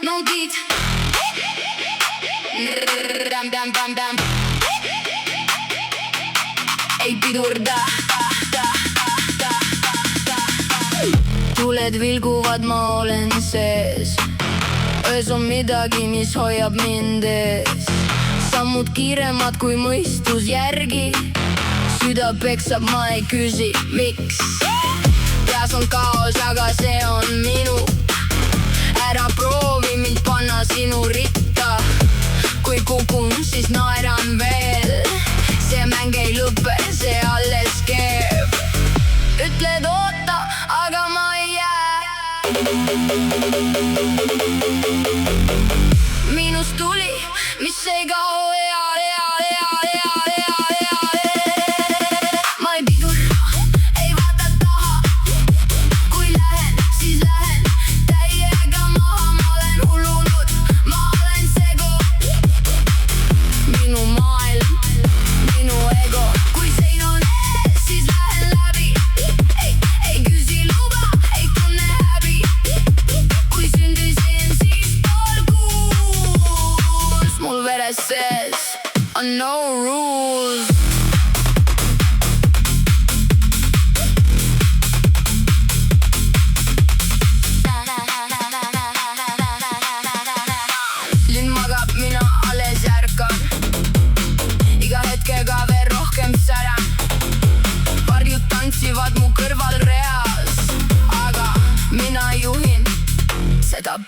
No beat. Ei pidurda. Tuled vilguvad, ma olen sees. Öös on midagi, mis hoiab mind ees. Sammud kiiremad kui mõistus järgi. Süda peksab, ma ei küsi, miks. Peas on kaos, aga see on minu. Ära proovi mind panna sinu ritta. Kui kukun, siis naeran veel. See mäng ei lõpe, see alles keeb. Ütled oota, aga ma ei jää. Minust tuli, mis ei kao. Ma ei pidurra, ei vaata taha. Kui lähen, siis lähen täiega maha. Ma olen hullunud, ma olen segu. Minu maailm, minu ego. Kui sein on ees, siis lähen läbi. Ei küsi luba, ei tunne häbi. Kui sündisin, siis pool kuus. Mul veres sees on no rules. Linn magab, mina alles ärkan. Iga hetkega veel rohkem säran. Varjud tantsivad mu kõrval reas. Aga mina juhin seda